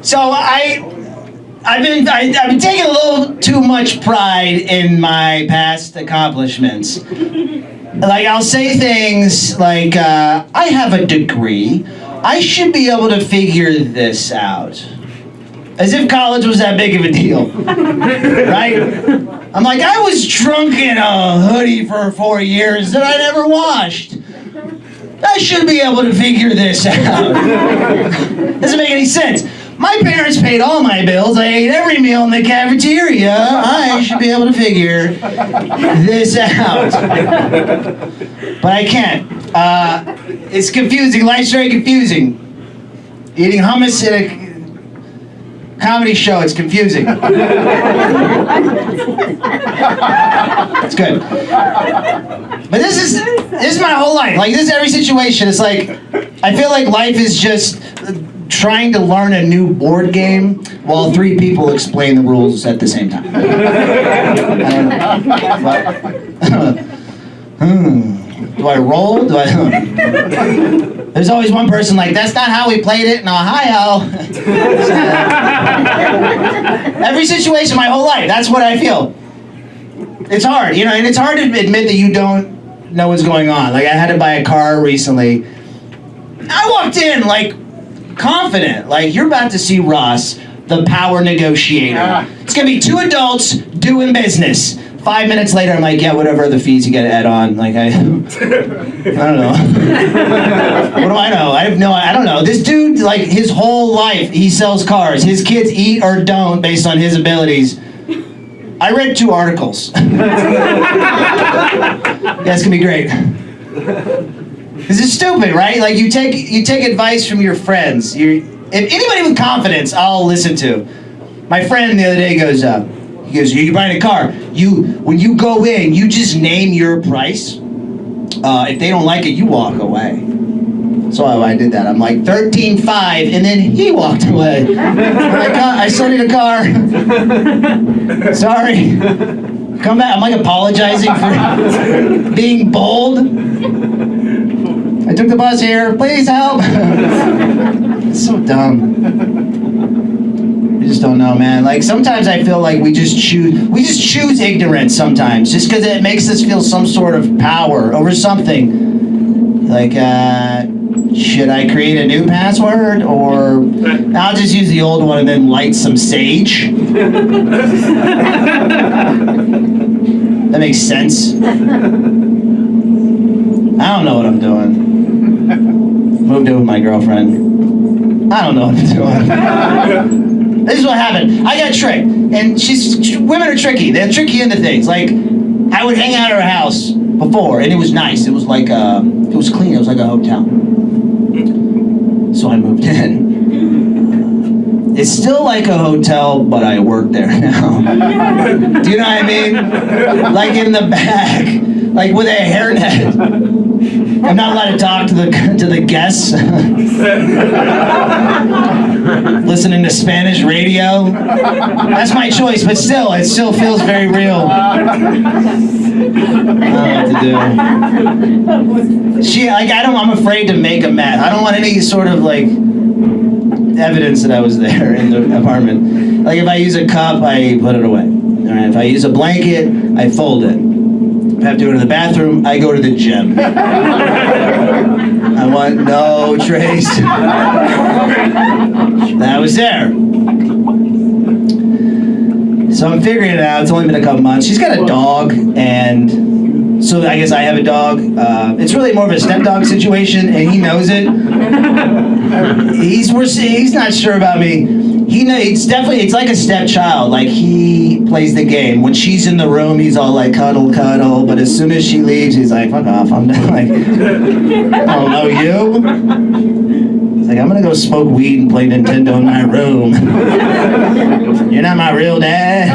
So I've been taking a little too much pride in my past accomplishments. Like, I'll say things like, I have a degree. I should be able to figure this out. As if college was that big of a deal, right? I'm like, I was drunk in a hoodie for 4 years that I never washed. I should be able to figure this out. Doesn't make any sense. My parents paid all my bills. I ate every meal in the cafeteria. I should be able to figure this out. But I can't. It's confusing. Life's very confusing. Eating hummus in a comedy show, it's confusing. It's good. But this is my whole life. Like, this is every situation. It's like, I feel like life is just trying to learn a new board game while 3 people explain the rules at the same time. I don't know. Do I roll? There's always one person like, that's not how we played it in Ohio. Every situation my whole life, that's what I feel. It's hard, you know, and it's hard to admit that you don't know what's going on. Like, I had to buy a car recently. I walked in, like, confident. Like, you're about to see Ross, the power negotiator. It's gonna be 2 adults doing business. 5 minutes later, I'm like, yeah, whatever the fees you get to add on. Like, I don't know. What do I know? I don't know. This dude, like, his whole life, he sells cars. His kids eat or don't based on his abilities. I read 2 articles. Yeah, it's gonna be great. This is stupid, right? Like, you take advice from your friends. If anybody with confidence, I'll listen to. My friend the other day goes, you're buying a car. When you go in, you just name your price. If they don't like it, you walk away. So I did that. I'm like, 13.5, and then he walked away. I'm like, I still need a car. Sorry. Come back. I'm like apologizing for being bold. I took the bus here. Please help. It's so dumb. I just don't know, man. Like, sometimes I feel like we just choose ignorance sometimes, just because it makes us feel some sort of power over something. Like, should I create a new password, or I'll just use the old one and then light some sage? That makes sense. I don't know what I'm doing. Moved in with my girlfriend. I don't know what I'm doing. This is what happened. I got tricked, and women are tricky. They're tricky into things. Like, I would hang out at her house before, and it was nice. It was like it was clean. It was like a hotel. So I moved in. It's still like a hotel, but I work there now. Do you know what I mean? Like, in the back, like with a hairnet. I'm not allowed to talk to the guests. Listening to Spanish radio. That's my choice, but still, it still feels very real. I don't know what to do. I'm afraid to make a mess. I don't want any sort of, like, evidence that I was there in the apartment. Like, if I use a cup, I put it away. All right, if I use a blanket, I fold it. If I have to go to the bathroom, I go to the gym. I want no trace. That was there. So I'm figuring it out. It's only been a couple months. She's got a dog, and so I guess I have a dog. It's really more of a stepdog situation, and he knows it. He's not sure about me. It's like a stepchild. Like, he plays the game. When she's in the room, he's all like, cuddle, cuddle. But as soon as she leaves, he's like, fuck off. I'm done. Like, I don't know you. He's like, I'm gonna go smoke weed and play Nintendo in my room. You're not my real dad.